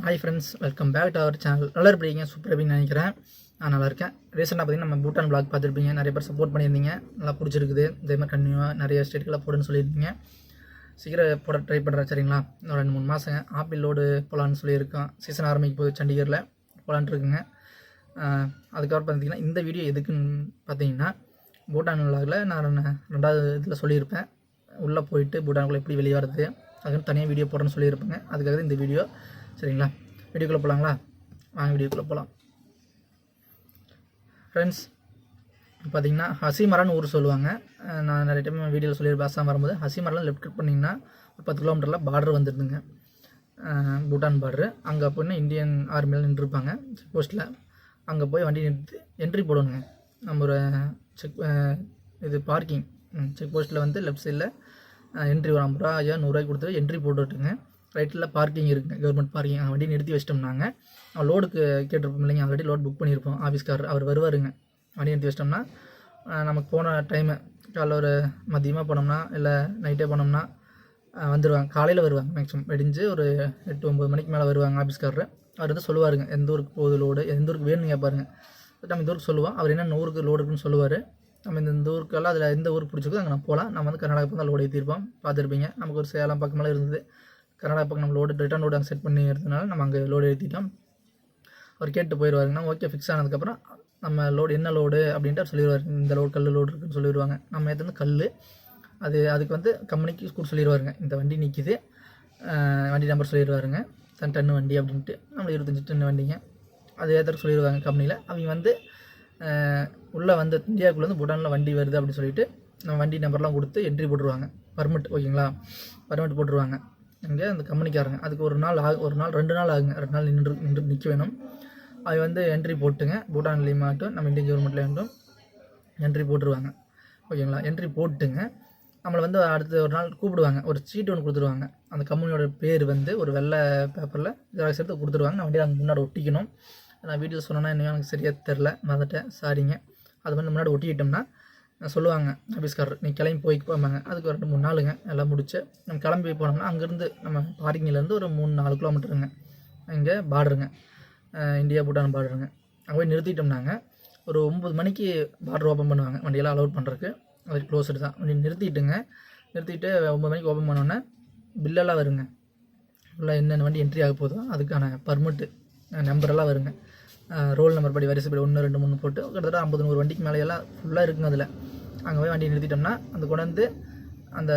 Hi friends, welcome back to our channel. நல்லா இருப்பீங்க, சூப்பராக இருப்பீங்கன்னு நினைக்கிறேன். நான் நல்லா இருக்கேன். ரீசெண்டாக பார்த்தீங்கன்னா நம்ம பூட்டான் பிளாக் பார்த்துருப்பீங்க. நிறைய பேர் சப்போர்ட் பண்ணியிருந்தீங்க, நல்லா பிடிச்சிருக்குது. இதே மாதிரி கண்டினியூவாக நிறைய ஸ்டேட்டுகளை போடுன்னு சொல்லியிருந்தீங்க. சீக்கிரம் போட ட்ரை பண்ணுறேன், சரிங்களா? ஒரு 2-3 மாதங்க ஆப்பிள் லோடு போகலான்னு சொல்லியிருக்கேன். சீசன் ஆரம்பிக்க போது சண்டிகரில் போகலான்ட்டு இருக்குங்க. அதுக்கப்புறம் பார்த்தீங்கன்னா இந்த வீடியோ எதுக்குன்னு பார்த்தீங்கன்னா, பூட்டான் விளாகில் நான் 2வது இதில் சொல்லியிருப்பேன். உள்ளே போயிட்டு பூட்டானுக்குள்ளே எப்படி வெளியே வரது, அதுக்கு தனியாக வீடியோ போடுறேன்னு சொல்லியிருப்பேங்க. அதுக்காக இந்த வீடியோ, சரிங்களா? வீடியோக்குள்ளே போகலாங்களா? வாங்க வீடியோக்குள்ளே போகலாம். ஃப்ரெண்ட்ஸ், பார்த்தீங்கன்னா ஹசிமரான்னு ஊர் சொல்லுவாங்க. நான் நிறைய டைம் வீடியோவில் சொல்லியிருப்பேன். அசாம் வரும்போது ஹசிமராலாம் லெஃப்ட் கிளிக் பண்ணிங்கன்னா ஒரு 10 கிலோமீட்டரில் பார்டர் வந்துடுதுங்க, பூட்டான் பார்டரு. அங்கே போய் இந்தியன் ஆர்மியில் நின்றுருப்பாங்க செக் போஸ்ட்டில். அங்கே போய் வண்டி நிறுத்தி என்ட்ரி போடணுங்க. நம்ம ஒரு இது பார்க்கிங் செக் போஸ்ட்டில் வந்து லெஃப்ட் சைடில் என்ட்ரி ஒரு 50 ரூபா 100 கொடுத்து என்ட்ரி போட்டுட்டுங்க. ரைட்டில் பார்க்கிங் இருக்குங்க, கவர்மெண்ட் பார்க்கிங். வண்டி நிறுத்தி வச்சிட்டோம்னாங்க, லோடுக்கு கேட்டிருப்போம் இல்லைங்க, ஆல்ரெடி லோட் புக் பண்ணியிருப்போம். ஆஃபீஸ்காரர் அவர் வருவாருங்க. வண்டி நிறுத்தி வச்சிட்டோம்னா நமக்கு போன டைமு காலைல ஒரு மதியமாக போனோம்னா இல்லை நைட்டே போனோம்னா வந்துடுவாங்க. காலையில் வருவாங்க, மேக்ஸிமம் வெடிஞ்சு ஒரு 8-9 மணிக்கு மேலே வருவாங்க ஆஃபீஸ்காரர். அவர் வந்து சொல்லுவாருங்க எந்த ஊருக்கு போகுது லோடு, எந்த ஊருக்கு வேணும்னு கேட்பாருங்க. நம்ம இந்த ஊருக்கு சொல்லுவோம், அவர் என்ன ஊருக்கு லோடு இருக்குன்னு சொல்லுவார். நம்ம இந்த ஊருக்கெல்லாம் அதில் எந்த ஊருக்கு பிடிச்சிருக்கோ அங்கே நான் போகலாம். நம்ம வந்து கர்நாடகா பக்கம் தான் லோடு ஏற்றிருப்போம், பார்த்துருப்பீங்க. நமக்கு ஒரு சேலம் பக்கமெல்லாம் இருந்தது. கர்நாடகா பக்கம் நம்ம லோடு ரிட்டர்ன் லோடு அங்கே செட் பண்ணி இருந்ததுனால நம்ம அங்கே லோடு ஏற்றிட்டோம். அவர் கேட்டு போயிடுவாருங்கன்னா ஓகே ஃபிக்ஸ் ஆனதுக்கப்புறம் நம்ம லோடு என்ன லோடு அப்படின்ட்டு அவர் சொல்லிடுவார். இந்த லோடு கல் லோடு இருக்குன்னு சொல்லிடுவாங்க. நம்ம ஏற்று கல் அதுக்கு வந்து கம்பெனிக்கு கூட சொல்லிடுவாருங்க, இந்த வண்டி நிற்கிது, வண்டி நம்பர் சொல்லிடுவாருங்க, டன்னு வண்டி அப்படின்ட்டு. நம்ம 25 டன் வண்டிங்க அது ஏற்ற சொல்லிடுவாங்க கம்பெனியில். அவங்க வந்து உள்ளே வந்து இந்தியாவுக்குள்ளே வந்து பூட்டானில் வண்டி வருது அப்படின்னு சொல்லிட்டு நம்ம வண்டி நம்பர்லாம் கொடுத்து என்ட்ரி போட்டுருவாங்க. பர்மிட், ஓகேங்களா? பர்மிட் போட்டுருவாங்க இங்கே அந்த கம்பெனிக்காரங்க. அதுக்கு ஒரு நாள் 2 நாள் ஆகுங்க. 2 நாள் நின்று நிற்க வேணும். அது வந்து என்ட்ரி போட்டுங்க, பூட்டான்லேயும் மாட்டும் நம்ம இந்தியன் கவர்மெண்ட்லேயும் என்ட்ரி போட்டுருவாங்க, ஓகேங்களா? என்ட்ரி போட்டுங்க நம்மளை வந்து அடுத்த ஒரு நாள் கூப்பிடுவாங்க. ஒரு சீட்டு ஒன்று கொடுத்துருவாங்க. அந்த கம்பெனியோட பேர் வந்து ஒரு வெள்ளை பேப்பரில் ஜெராக்ஸ் எடுத்து கொடுத்துருவாங்க. நான் வண்டியில் அங்கே முன்னாடி ஒட்டிக்கணும். நான் வீட்டில் சொன்னேன்னா இன்னும் எனக்கு சரியாக தெரில, மறந்துட்டேன், சாரிங்க. அது வந்து முன்னாடி ஒட்டிக்கிட்டோம்னா சொல்லுவாங்க ஆஃபீஸ்காரர், நீ கிளம்பி போய்க்கு போவாங்க. அதுக்கு ஒரு 2-3 நாளுங்க எல்லாம் முடிச்சு நம்ம கிளம்பி போனோம்னா அங்கேருந்து நம்ம பார்க்கிங்லேருந்து ஒரு 3-4 கிலோமீட்டருங்க இங்கே பார்டருங்க, இந்தியா பூட்டான் பார்டருங்க. அங்கே போய் நிறுத்திட்டோம்னாங்க ஒரு 9 மணிக்கு பார்டர் ஓப்பன் பண்ணுவாங்க. வண்டியெல்லாம் அலோட் பண்ணுறதுக்கு அது க்ளோஸ்டு தான். வண்டி நிறுத்திட்டு 9 மணிக்கு ஓப்பன் பண்ணோன்னே பில்லெல்லாம் வருங்க. ஃபுல்லாக என்னென்ன வண்டி என்ட்ரி ஆக போதோ அதுக்கான பர்மிட்டு நம்பரெல்லாம் வருங்க. ரோல் நம்பர் படி வரிசைப்படி 1 2 3 போட்டு கிட்டத்தட்ட 50-100 வண்டிக்கு மேலேயெல்லாம் ஃபுல்லாக இருக்குங்க. அதில் அங்கே போய் வண்டி நிறுத்திட்டோம்னா அந்த கொண்டு வந்து அந்த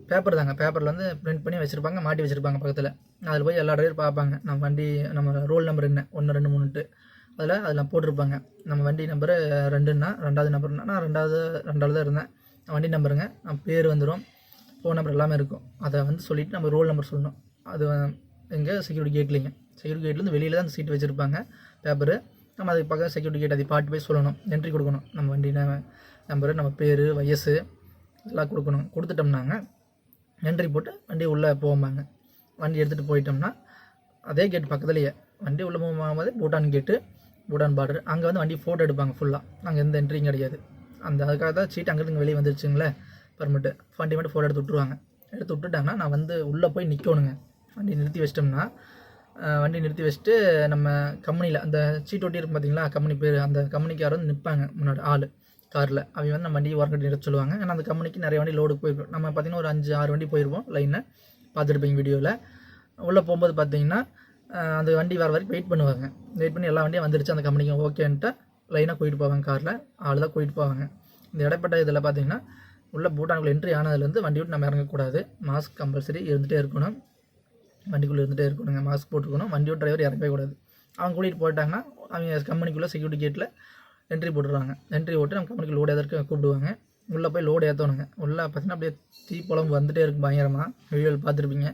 பேப்பர் தாங்க, பேப்பரில் வந்து பிரிண்ட் பண்ணி வச்சுருப்பாங்க, மாட்டி வச்சுருப்பாங்க பக்கத்தில். அதில் போய் எல்லா டிரைவர் பார்ப்பாங்க நம்ம வண்டி, நம்ம ரோல் நம்பர் என்ன 1 2 3ன்ட்டு அதில் போட்டிருப்பாங்க. நம்ம வண்டி நம்பரு 2ன்னா 2வது நம்பர்னா நான் 2வது தான் இருந்தேன். வண்டி நம்பருங்க, நம்ம பேர் வந்துடும், ஃபோன் நம்பர் எல்லாமே இருக்கும். அதை வந்து சொல்லிவிட்டு நம்ம ரோல் நம்பர் சொல்லணும். அது எங்கே செக்யூரிட்டி கேட்லேங்க, செக்யூரிட்டி கேட்லேருந்து வெளியில் தான் அந்த சீட் வச்சுருப்பாங்க பேப்பரு. நம்ம அதுக்கு பக்கம் செக்யூரிட்டி கேட் அதை பாட்டு போய் சொல்லணும், என்ட்ரி கொடுக்கணும். நம்ம வண்டி நம்பரு, நம்ம பேர், வயசு இதெல்லாம் கொடுக்கணும். கொடுத்துட்டோம்னாங்க என்ட்ரி போட்டு வண்டி உள்ளே போவாங்க. வண்டி எடுத்துகிட்டு போயிட்டோம்னா அதே கேட் பக்கத்துலேயே வண்டி உள்ளே போகும்போது பூட்டான் கேட்டு, பூட்டான் பார்டர். அங்கே வந்து வண்டி ஃபோட்டோ எடுப்பாங்க ஃபுல்லாக. அங்கே எந்த என்ட்ரியும் கிடையாது. அதுக்காக தான் சீட் அங்கேருந்து வெளியே வந்துருச்சுங்களே பர்மிட்டு. வண்டி மட்டும் ஃபோட்டோ எடுத்து விட்ருவாங்க. எடுத்து விட்டுட்டாங்கன்னா நான் வந்து உள்ளே போய் நிற்கணுங்க. வண்டி நிறுத்தி வச்சிட்டோம்னா வண்டி நிறுத்தி வச்சுட்டு நம்ம கம்பெனியில் அந்த சீட் ஒட்டி இருக்கும் பார்த்தீங்களா, கம்பெனி பேர், அந்த கம்பெனிக்காரர் வந்து நிற்பாங்க முன்னாடி ஆள் காரில். அவங்க வந்து நம்ம வண்டி ஓரங்கட்டி நிறுத்த சொல்லுவாங்க. ஏன்னா அந்த கம்பெனிக்கு நிறைய வண்டி லோடு போயிருக்கும். நம்ம பார்த்திங்கன்னா ஒரு 5-6 வண்டி போயிருப்போம் லைனை, பார்த்துருப்பீங்க வீடியோவில். உள்ளே போகும்போது பார்த்தீங்கன்னா அந்த வண்டி வர வரைக்கும் வெயிட் பண்ணுவாங்க. வெயிட் பண்ணி எல்லா வண்டியும் வந்துருச்சு அந்த கம்பெனிக்கு ஓகேன்ட்டு லைனாக கூட்டிகிட்டு போவாங்க. காரில் ஆள் தான் கூட்டிகிட்டு போவாங்க. இந்த இடைப்பட்ட இதில் பார்த்தீங்கன்னா உள்ள பூட்டானுக்குள்ள என்ட்ரி ஆனதுலேருந்து வண்டி விட்டு நம்ம இறங்கக்கூடாது. மாஸ்க் கம்பல்சரி இருந்துகிட்டே இருக்கணும், வண்டிக்குள்ளே இருந்துகிட்டே இருக்கணுங்க. மாஸ்க் போட்டுக்கணும். வண்டியோட டிரைவர் இறங்கவே கூடாது. அவங்க கூட்டிகிட்டு போயிட்டாங்கன்னா அவங்க கம்பெனிக்குள்ளே செக்யூரிட்டி கேட்டில் என்ட்ரி போட்டுருவாங்க. என்ட்ரி போட்டு நம்ம கம்பெனிக்கு லோடு ஏற்க கூப்பிடுவாங்க. உள்ளே போய் லோடு ஏற்றணுங்க. உள்ளே பார்த்தீங்கன்னா அப்படியே தீப்பழம் வந்துகிட்டே இருக்கும் பயங்கரமாக. வீடியோவில் பார்த்துருப்பீங்க.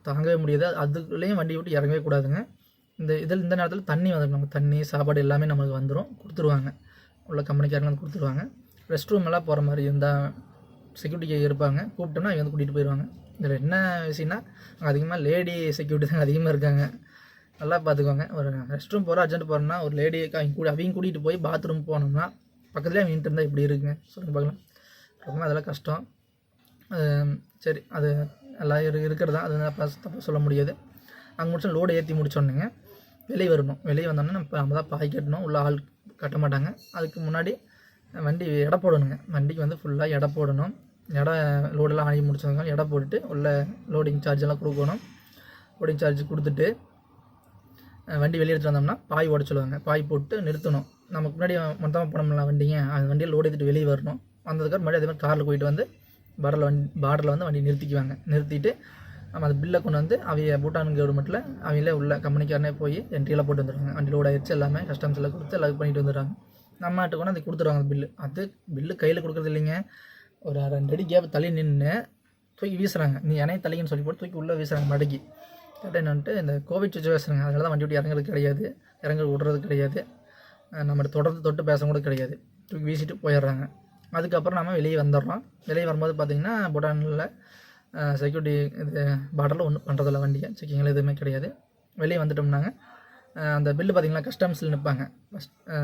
தாங்கவே முடியாது. அதுக்குள்ளேயும் வண்டி விட்டு இறங்கவே கூடாதுங்க. இந்த நேரத்தில் தண்ணி வந்துடும். நமக்கு தண்ணி சாப்பாடு எல்லாமே நமக்கு வந்துடும், கொடுத்துருவாங்க. உள்ள கம்பெனிக்காரங்க வந்து கொடுத்துருவாங்க. ரெஸ்ட் ரூம் எல்லாம் போகிற மாதிரி இருந்தால் செக்யூரிட்டி இருப்பாங்க, கூப்பிட்டோம்னா அவங்க வந்து கூட்டிகிட்டு போயிடுவாங்க. இதில் என்ன விஷயம்னா அதிகமாக லேடி செக்யூரிட்டி தான் அதிகமாக இருக்காங்க. நல்லா பார்த்துக்கோங்க. ஒரு ரெஸ்ட் ரூம் போகிறோம், அர்ஜென்ட் போகிறோம்னா ஒரு லேடி அவங்க கூட்டிகிட்டு போய் பாத்ரூம் போனோம்னா பக்கத்துலேயே அவங்க இருந்தால் இப்படி இருக்குங்க, சொல்லுங்க பார்க்கலாம். ரொம்ப அதெல்லாம் கஷ்டம். சரி, அது எல்லாம் இருக்கிறது தான், அது தப்பாக சொல்ல முடியாது. அங்கே முடிச்சு லோடு ஏற்றி முடிச்சோடனேங்க வெளியே வரணும். வெளியே வந்தோடனே நம்ம தான் பாய் கட்டணும். உள்ள ஆள் கட்ட மாட்டாங்க. அதுக்கு முன்னாடி வண்டி எடை போடணுங்க. வண்டிக்கு வந்து ஃபுல்லாக எடை போடணும். எடை லோடெல்லாம் ஆகி முடிச்சதுனால எடை போட்டுட்டு உள்ள லோடிங் சார்ஜெல்லாம் கொடுக்கணும். லோடிங் சார்ஜ் கொடுத்துட்டு வண்டி வெளியே எடுத்துகிட்டு வந்தோம்னா பாய் ஓட சொல்லுவாங்க. பாய் போட்டு நிறுத்தணும். நமக்கு முன்னாடி மொத்தமாக போனோம்ல வண்டிங்க, அந்த வண்டியில் லோடு எடுத்துகிட்டு வெளியே வரணும். வந்ததுக்கு முன்னாடி அதே மாதிரி காரில் போயிட்டு வந்து பார்டரில் வந்து வண்டி நிறுத்திக்குவாங்க. நிறுத்திட்டு நம்ம அந்த பில்லை கொண்டு வந்து அவங்க பூட்டான் கவர்மெண்ட்டில் அவங்களே உள்ள கம்பெனிக்காரனே போய் என்ட்ரியெல்லாம் போட்டு வந்துடுவாங்க. வண்டி லோட் ஆயிடுச்சு எல்லாமே கஸ்டம்ஸில் கொடுத்து எல்லாம் பண்ணிட்டு வந்துடுறாங்க. நம்ம ஆட்டு கொண்டு அது கொடுத்துருவாங்க. அந்த பில்லு கையில் கொடுக்குறது இல்லைங்க. ஒரு 2 அடி கேப் தள்ளி நின்று தூக்கி வீசுகிறாங்க. நீ என்னையும் தள்ளிங்கன்னு சொல்லி போட்டு தூக்கி உள்ளே வீசுகிறாங்க மடக்கி. கேட்டால் என்னன்ட்டு இந்த கோவிட் சுச்சுவேஷனுங்க. அதனால தான் வண்டி விட்டு இறங்குறது கிடையாது, விடுறது கிடையாது, நம்ம தொடர்ந்து தொட்டு பேச கூட கிடையாது. தூக்கி வீசிட்டு போயிடுறாங்க. அதுக்கப்புறம் நம்ம வெளியே வந்துடுறோம். வெளியே வரும்போது பார்த்திங்கன்னா பூட்டானில் செக்யூரிட்டி இது பார்டரில் ஒன்றும் பண்ணுறதில்ல. வண்டியை செக்கிங்கில் எதுவுமே கிடையாது. வெளியே வந்துட்டோம்னாங்க அந்த பில்லு பார்த்திங்களா கஸ்டம்ஸில் நிற்பாங்க.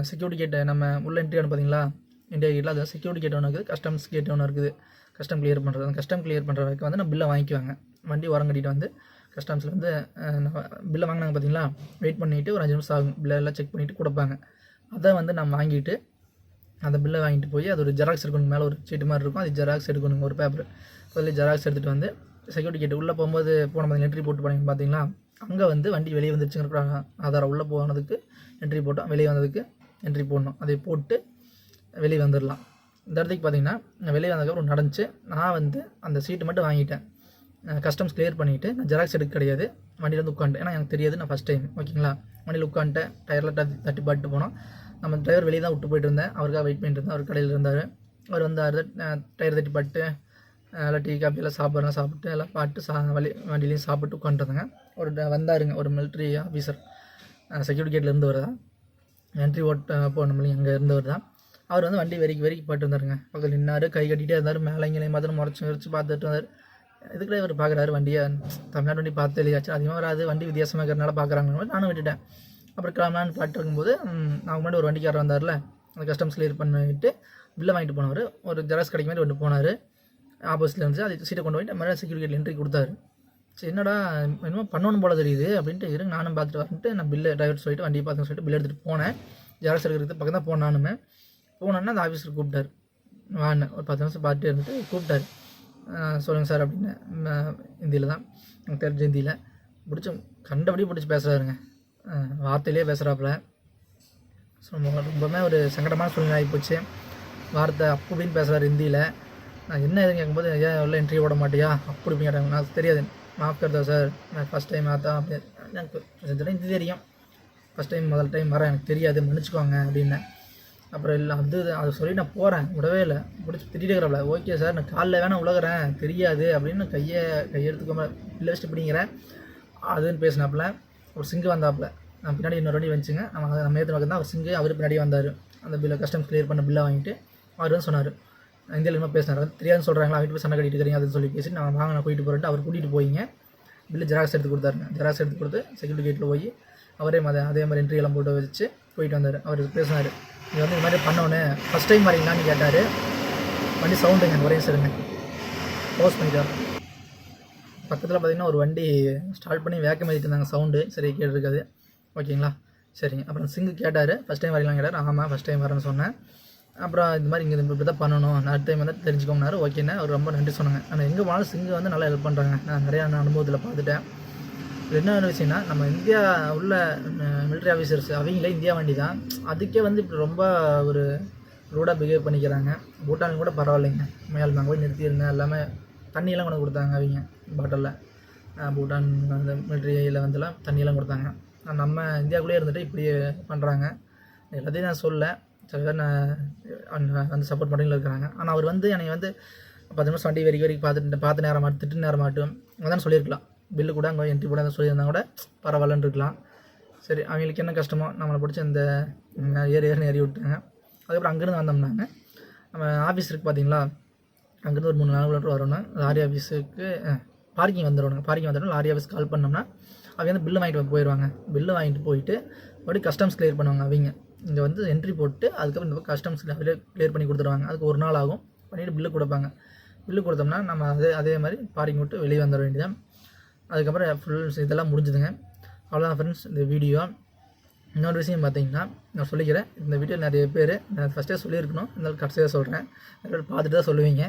செக்யூரிட்டி கேட்டு நம்ம உள்ள என்ட்ரி ஆன பார்த்திங்களா இந்தியா கேட்டில் அது செக்யூரிட்டி கேட் ஒன்று இருக்குது, கஸ்டம்ஸ் கேட் ஒன்று இருக்குது. கஸ்டம் கிளியர் பண்ணுறது. அந்த கஸ்டம் கிளியர் பண்ணுற வரைக்கும் வந்து நம்ம பில்லை வாங்கிக்குவாங்க. வண்டி உரம் கட்டிட்டு வந்து கஸ்டம்ஸில் வந்து பில்லை வாங்கினாங்க பார்த்திங்களா, வெயிட் பண்ணிவிட்டு ஒரு 5 நிமிஷம் ஆகும். பில்லெல்லாம் செக் பண்ணிவிட்டு கொடுப்பாங்க. அதை வந்து நம்ம வாங்கிட்டு அந்த பில்லை வாங்கிட்டு போய் அது ஒரு ஜெராக்ஸ் எடுக்கணும். மேலே ஒரு சீட்டு மாதிரி இருக்கும், அது ஜெராக்ஸ் எடுக்கணுங்க. ஒரு பேப்பர் அதில் ஜெராக்ஸ் எடுத்துகிட்டு வந்து செக்யூரிட்டி கேட்டு உள்ளே போகும்போது போன என்ட்ரி போட்டு போனீங்க பார்த்தீங்களா, அங்கே வந்து வண்டி வெளியே வந்துருச்சுங்கிற ஆதாரம். உள்ளே போனதுக்கு என்ட்ரி போட்டோம், வெளியே வந்ததுக்கு என்ட்ரி போடணும். அதை போட்டு வெளியே வந்துடலாம். இந்த இடத்துக்கு பார்த்தீங்கன்னா வெளியே வந்ததுக்கப்புறம் நடந்துச்சு. நான் வந்து அந்த சீட்டு மட்டும் வாங்கிட்டேன். கஸ்டம்ஸ் கிளியர் பண்ணிவிட்டு நான் ஜெராக்ஸ் எடுக்க கிடையாது, வண்டியில் வந்து உட்காந்துட்டேன். ஏன்னா எனக்கு தெரியாது, நான் ஃபஸ்ட் டைம் ஓகேங்களா. வண்டியில் உட்காந்துட்டேன், டயரில் தட்டி பாட்டு போனோம். நம்ம டிரைவர் வெளியே தான் விட்டு போயிட்டு இருந்தேன். அவருக்காக வெயிட் பண்ணிட்டு இருந்தேன். அவர் கடையில் இருந்தார். அவர் வந்தார், டயர் தட்டி பாட்டு எல்லாம் டீ காஃபியெல்லாம் சாப்பிட்டு எல்லாம் பாட்டு வண்டியிலையும் சாப்பிட்டு உட்காந்துருந்தாங்க. ஒரு வந்தாருங்க, ஒரு மிலிட்ரி ஆஃபீஸர், செக்யூரிட்டி கேட்டில் இருந்தவர் தான், என்ட்ரி போகணும் இல்லைங்க, அங்கே இருந்தவர் தான். அவர் வந்து வண்டி வெறிக்கி பாட்டு இருந்தாருங்க. பக்கத்தில் நின்னார், கை கட்டிகிட்டே இருந்தார். மேலேங்களையும் மாத்திரம் முறைச்சி பார்த்துட்டு இருந்தார். இதுக்குள்ளே இவர் பார்க்குறாரு வண்டியை, தமிழ்நாடு வண்டி பார்த்து இல்லையாச்சு, அதிகமாக வராது, வண்டி வித்தியாசமாக இருக்கிறனால பார்க்குறாங்க. நானும் விட்டுட்டேன். அப்புறம் கிளம்பலான்னு பாட்டு இருக்கும்போது நான் முன்னாடி ஒரு வண்டிக்காரர் வந்தார்ல, அந்த கஸ்டம்ஸ் கிளியர் பண்ணிவிட்டு பில்லை வாங்கிட்டு போனவர். ஒரு ஜெராக்ஸ் கடைக்கு மாதிரி ஒன்று போனார். ஆப்போசிட்டில் இருந்துச்சு. அது சீட்டை கொண்டு போயிட்டு மேலே செக்யூரிட்டி என்ட்ரி கொடுத்தாரு. சரி என்னடா என்னமோ பண்ணணும் போல தெரியுது அப்படின்ட்டு இருங்க நானும் பார்த்துட்டு வரன்ட்டு நான் பில்லு டிரைவர் சொல்லிட்டு வண்டியை பார்த்துன்னு சொல்லிட்டு பில் எடுத்துகிட்டு போனேன். ஜெராக்ஸ் எடுக்கிறதுக்கு பக்கம் தான் போனானுமே. போனோன்னா அந்த ஆஃபீஸர் கூப்பிட்டார். வான்னு ஒரு 10 நிமிஷம் பார்த்துட்டு இருந்துட்டு கூப்பிட்டாரு. சொல்லுங்கள் சார் அப்படின்னு ஹிந்தியில் தான், எனக்கு தெரிஞ்ச ஹிந்தியில் கண்டபடி பிடிச்சி பேசுகிறாருங்க. வார்த்தையிலே பேசுகிறாப்புல. ரொம்பவுமே ஒரு சங்கடமான சூழ்நிலை ஆகிப்போச்சு. வார்த்தை அப்படின்னு பேசுகிறார் ஹிந்தியில். நான் என்ன எதுன்னு கேட்கும்போது ஏன் உள்ள என்ட்ரி ஓட மாட்டியா அப்படி கேட்டாங்க. நான் தெரியாது, மாஃப் கருதா சார், நான் ஃபஸ்ட் டைம் ஆத்தா அப்படி எனக்கு ஹிந்தி தெரியும், ஃபஸ்ட் டைம் முதல் டைம் வரேன், எனக்கு தெரியாது மன்னிச்சுக்கோங்க அப்படின்னேன். அப்புறம் இல்லை அது சொல்லி நான் போகிறேன், விடவே இல்லை, பிடிச்சி திட்டிகிட்டே இருக்கிறப்பல. ஓகே சார் நான் காலைல வேணால் உலகிறேன் தெரியாது அப்படின்னு கையெடுத்துக்கோம இல்லை வச்சுட்டு பிடிங்கிறேன் அதுன்னு பேசினாப்புல. ஒரு சிங்கு வந்தாப்புல, நான் பின்னாடி இன்னொரு வண்டி வந்துச்சுங்க. நம்ம ஏற்ற பக்கம் தான் அவர் சிங்கு. அவர் பின்னாடி வந்தார். அந்த பில்லை கஸ்டம்ஸ் கிளியர் பண்ண பில்லை வாங்கிட்டு அவர் வந்து சொன்னார், இந்தியாவில் என்ன பேசினார் தெரியாதுன்னு சொல்கிறாங்களா, அவங்ககிட்ட போய் சண்டை கட்டிட்டு இருக்கிறீங்க அதுன்னு சொல்லி பேசி நான் நான் போயிட்டு போகிறேன்ட்டு அவர் கூட்டிகிட்டு போயிங்க. பில்லு ஜெராக்ஸ் எடுத்து கொடுத்தாருங்க. ஜெராக்ஸ் எடுத்து கொடுத்து செக்யூரிட்டி கேட்டில் போய் அவரே அதே மாதிரி என்ட்ரி எல்லாம் போட்டு வச்சு போயிட்டு வந்தார். அவர் பேசினார், நீங்கள் வந்து இந்த மாதிரி பண்ணோன்னு ஃபஸ்ட் டைம் வரீங்களான்னு கேட்டார். வண்டி சவுண்டுங்க ஒரே சரிங்க க்ளோஸ் பண்ணிட்டார். பக்கத்தில் பார்த்திங்கன்னா ஒரு வண்டி ஸ்டார்ட் பண்ணி வேக்கம் ஏற்றிட்டு இருந்தாங்க, சவுண்டு சரி கேட்டிருக்காது. ஓகேங்களா சரிங்க. அப்புறம் சிங்கு கேட்டார், ஃபஸ்ட் டைம் வரீங்களான்னு கேட்டார். ஆமாம் ஃபஸ்ட் டைம் வரேன்னு சொன்னேன். அப்புறம் இந்த மாதிரி இங்கே இப்படி தான் பண்ணணும், அடுத்த டைம் வந்து தெரிஞ்சுக்கோங்கனாரு. ஓகேண்ணே, அவர் ரொம்ப நன்றி சொன்னாங்க. ஆனால் எங்கே போனாலும் சிங்கு வந்து நல்லா ஹெல்ப் பண்ணுறாங்க. நான் நிறையா அனுபவத்தில் பார்த்துட்டேன். என்ன விஷயம்னா நம்ம இந்தியா உள்ள மிலிட்ரி ஆஃபீஸர்ஸ் அவங்களே இந்தியா வண்டி தான், அதுக்கே வந்து இப்படி ரொம்ப ஒரு ரூடாக பிஹேவ் பண்ணிக்கிறாங்க. பூட்டான் கூட பரவாயில்லைங்க, மேல் நாங்கள் போய் நிறுத்தியிருந்தேன், எல்லாமே தண்ணியெல்லாம் கொண்டு கொடுத்தாங்க அவங்க பாட்டிலில். பூட்டான் அந்த மிலிட்ரியில் வந்துலாம் தண்ணியெல்லாம் கொடுத்தாங்க. நம்ம இந்தியாவுக்குள்ளே இருந்துட்டு இப்படி பண்ணுறாங்க. எல்லாத்தையும் நான் சொல்ல, சில பேர் நான் வந்து சப்போர்ட் பண்ணிட்டு இருக்கிறாங்க. ஆனால் அவர் வந்து என்னை வந்து 10 நிமிஷம் வண்டி வரைக்கும் பார்த்து நேரம் மாட்டு திட்டு நேரம் மாட்டும் அதான் சொல்லியிருக்கலாம். பில்லு கூட அங்கே என்ட்ரி போட சொல்லியிருந்தாங்க கூட பரவாயில்லன்னு இருக்கலாம். சரி அவங்களுக்கு என்ன கஷ்டமோ நம்மளை பிடிச்சி இந்த ஏறி விட்டாங்க. அதுக்கப்புறம் அங்கேருந்து வந்தோம்னாங்க நம்ம ஆஃபீஸ் இருக்குது பார்த்தீங்களா, அங்கேருந்து ஒரு 3-4 கிலோமீட்டர் வரணும். லாரி ஆஃபீஸுக்கு பார்க்கிங் வந்துடுவாங்க. பார்க்கிங் வந்துடும் லாரி ஆஃபீஸ் கால் பண்ணோம்னா அவங்க வந்து பில்லு வாங்கிட்டு போயிடுவாங்க. பில்லு வாங்கிட்டு போயிட்டு மறுபடியும் கஸ்டம்ஸ் கிளியர் பண்ணுவாங்க. அவங்க இங்கே வந்து என்ட்ரி போட்டு அதுக்கப்புறம் இந்த கஸ்டம்ஸ் கிளியர் பண்ணி கொடுத்துருவாங்க. அதுக்கு ஒரு நாள் ஆகும். பண்ணிவிட்டு பில்லு கொடுப்பாங்க. பில்லு கொடுத்தோம்னா நம்ம அதே மாதிரி பார்க்கிங் விட்டு வெளியே வந்துட வேண்டியதான். அதுக்கப்புறம் இதெல்லாம் முடிஞ்சுதுங்க. அவ்வளோதான் ஃப்ரெண்ட்ஸ் இந்த வீடியோ. இன்னொரு விஷயம் பார்த்தீங்கன்னா, நான் சொல்லிக்கிறேன், இந்த வீடியோ நிறைய பேர் நான் ஃபஸ்ட்டே சொல்லியிருக்கணும், இருந்தாலும் கடைசியாக சொல்கிறேன். நிறைய பேர் பார்த்துட்டு தான் சொல்லுவீங்க.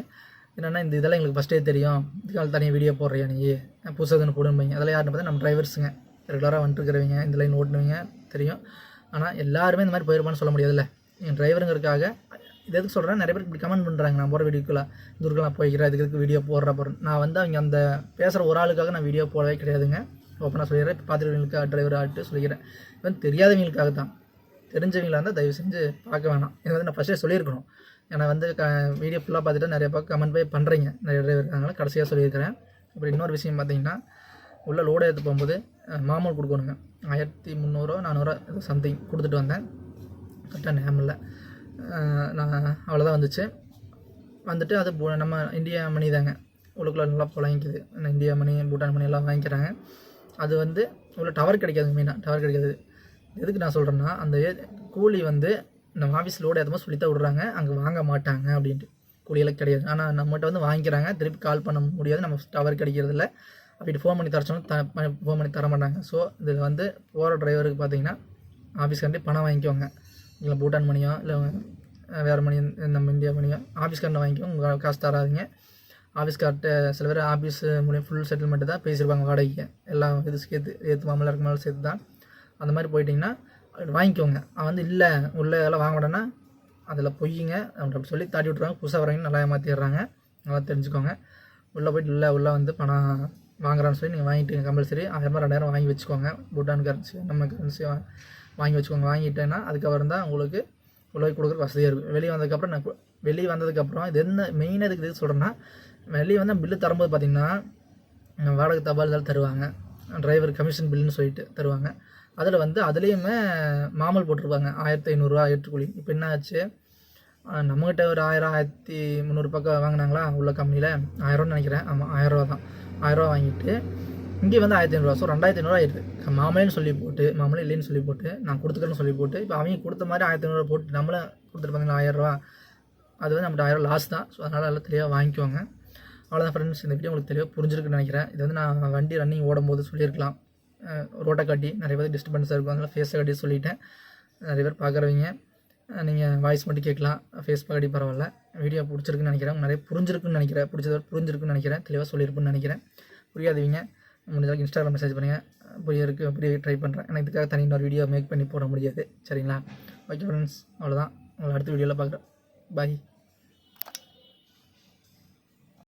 என்னென்னா இதெல்லாம் எங்களுக்கு ஃபஸ்ட்டே தெரியும், இதுக்காக தனியாக வீடியோ போடுறியா நீ, புதுசாக போடும்பீங்க. அதெல்லாம் யாருன்னு பார்த்தா நம்ம டிரைவர்ஸுங்க, ரெகுலராக வந்துட்டுருக்கிறவங்க, இந்த லைன் ஓட்டுனவங்க தெரியும். ஆனால் எல்லாருமே இந்த மாதிரி போயிருப்பான்னு சொல்ல முடியாதுல்ல. என் டிரைவருங்கிறதுக்காக இது எதுக்கு சொல்கிறேன், நிறைய பேர் இப்படி கமெண்ட் பண்ணுறாங்க, நான் போகிற வீடியோக்குள்ளே இதுக்கெல்லாம் போய்க்கிறேன், இதுக்கு வீடியோ போடுறப்போ நான் வந்து அவங்க அந்த பேசுகிற ஒரு ஆளுக்காக நான் வீடியோ போடவே கிடையாதுங்க. ஓப்பனாக சொல்லிடுறேன். இப்போ பார்த்துருவீங்களுக்காக டிரைவர் ஆகிட்டு சொல்லிக்கிறேன். இவன் தெரியாதவங்களுக்காக தான். தெரிஞ்சவங்களாக இருந்தால் தயவு செஞ்சு பார்க்க வேணாம். இதை வந்து நான் ஃபஸ்ட்டே சொல்லியிருக்கணும். ஏன்னா வந்து வீடியோ ஃபுல்லாக பார்த்துட்டு நிறைய பக்கம் கமெண்ட் போய் பண்ணுறீங்க, நிறைய டிரைவர் இருக்காங்களா, கடைசியாக சொல்லியிருக்கிறேன். அப்புறம் இன்னொரு விஷயம் பார்த்தீங்கன்னா, உள்ள லோடு ஏற்ற போகும்போது மாமூல் கொடுக்கணுங்க. 1300 400 ஏதோ சம்திங் கொடுத்துட்டு வந்தேன். கரெக்டாக நேம் இல்லை. நான் அவ்வளோதான் வந்துச்சு. வந்துட்டு அது நம்ம இந்தியா மணி தாங்க, உள்ளுக்குள்ளே நல்லா புழங்கிக்குது. இந்தியா மணி, பூட்டான் மணி எல்லாம் வாங்கிக்கிறாங்க. அது வந்து உள்ள டவர் கிடைக்காது. மெயினாக டவர் கிடைக்காது. எதுக்கு நான் சொல்கிறேன்னா, அந்த கூலி வந்து நம்ம ஆஃபீஸில் லோடு ஏற்றமாக சொல்லித்தான் விட்றாங்க, அங்கே வாங்க மாட்டாங்க அப்படின்ட்டு. கூலியெல்லாம் கிடையாது. ஆனால் நம்மகிட்ட வந்து வாங்கிக்கிறாங்க. திருப்பி கால் பண்ண முடியாது, நம்ம டவர் கிடைக்கிறதில்ல. அப்படி ஃபோன் பண்ணி தர சொன்னால் ஃபோன் பண்ணி தர மாட்டாங்க. ஸோ இதில் வந்து போகிற டிரைவருக்கு பார்த்தீங்கன்னா, ஆஃபீஸ்காண்டி பணம் வாங்கிக்கோங்க. இல்லை பூட்டான் மணியோ இல்லை வேறு மணி, நம்ம இந்தியா மணியோ ஆஃபீஸ்காரனை வாங்கிக்கோங்க. உங்கள் காசு தராதிங்க. ஆஃபீஸ்கார்ட்ட சில பேர் ஆஃபீஸ் மூலியம் ஃபுல் செட்டில்மெண்ட்டு தான் பேசியிருப்பாங்க, வாடகைக்கு எல்லாம் இது ஏற்று மாமலாம் இருக்கு மேலே சேர்த்து தான். அந்த மாதிரி போயிட்டிங்கன்னா வாங்கிக்கோங்க. அவன் வந்து இல்லை உள்ளே எல்லாம் வாங்க மாட்டேன்னா அதில் பொய்யுங்க அப்படி சொல்லி தாட்டி விட்ருவாங்க. புதுசாக வரவங்க நல்லா ஏமாற்றிடுறாங்க. நல்லா தெரிஞ்சுக்கோங்க. உள்ளே போய்ட்டு இல்லை உள்ளே வந்து பணம் வாங்குறான்னு சொல்லி நீங்கள் வாங்கிட்டு கம்பல்சரி 1000 2000 வாங்கி வச்சுக்கோங்க. பூட்டான் கரன்சி நம்ம கரன்சி வாங்கி வச்சுக்கோங்க. வாங்கிட்டேன்னா அதுக்கப்புறம் தான் உங்களுக்கு உள்ளே கொடுக்குற வசதியாக இருக்கும். வெளியே வந்ததுக்கப்புறம் இது என்ன மெயினாக இதுக்கு சொல்கிறேன்னா, வெளியே வந்து பில்லு தரும்போது பார்த்திங்கன்னா வாடகை தபால் இதெல்லாம் தருவாங்க, டிரைவர் கமிஷன் பில்லுன்னு சொல்லிட்டு தருவாங்க. அதில் வந்து அதுலேயுமே மாமல் போட்டிருப்பாங்க 1500 ஏற்றுக்கூலி. இப்போ என்ன ஆச்சு, நம்மகிட்ட ஒரு 1000 1300 பக்கம் வாங்கினாங்களா உள்ள கம்பெனியில், 1000 நினைக்கிறேன். ஆமாம் 1000 தான். 1000 வாங்கிட்டு இங்கே வந்து 1500. ஸோ 2500 ஆயிடுது. மாமலேன்னு சொல்லி போட்டு, மாமலே இல்லைன்னு சொல்லி போட்டு, நான் கொடுத்துக்கிறேன்னு சொல்லி போட்டு, இப்போ அவங்க கொடுத்த மாதிரி 1500 போட்டு நம்மளை கொடுத்துருப்பாங்களா 1000. அது வந்து நம்மகிட்ட 1000 லாஸ் தான். ஸோ அதனால் எல்லாம் தெளிவாக வாங்கிக்குவாங்க. அவ்வளோதான் ஃப்ரெண்ட்ஸ், இந்த வீடியோ உங்களுக்கு தெளிவாக புரிஞ்சிருக்குன்னு நினைக்கிறேன். இது வந்து நான் வண்டி ரன்னிங் ஓடும்போது சொல்லியிருக்கலாம். ரோட்டை காட்டி நிறைய பேர் டிஸ்டர்பன்ஸாக இருக்கும், அதனால் ஃபேஸை காட்டி சொல்லிட்டேன். நிறைய பேர் பார்க்குறவங்க நீங்கள் வாய்ஸ் மட்டும் கேட்கலாம், ஃபேஸ் காட்டி பரவாயில்ல. வீடியோ பிடிச்சிருக்குன்னு நினைக்கிறேன். நிறைய புரிஞ்சிருக்குன்னு நினைக்கிறேன். புரிஞ்சிருக்குன்னு நினைக்கிறேன். தெளிவாக சொல்லியிருக்குன்னு நினைக்கிறேன். புரியாதவங்க முடிஞ்சளவுக்கு இன்ஸ்டாகிராம் மெசேஜ் பண்ணுங்கள். புரிய ட்ரை பண்ணுறேன். ஏன்னா இதுக்காக தனி இன்னொரு வீடியோ மேக் பண்ணி போட முடியாது. சரிங்களா? ஓகே ஃப்ரெண்ட்ஸ், அவ்வளோதான். உங்களை அடுத்த வீடியோவில் பார்க்குறேன். பாய்.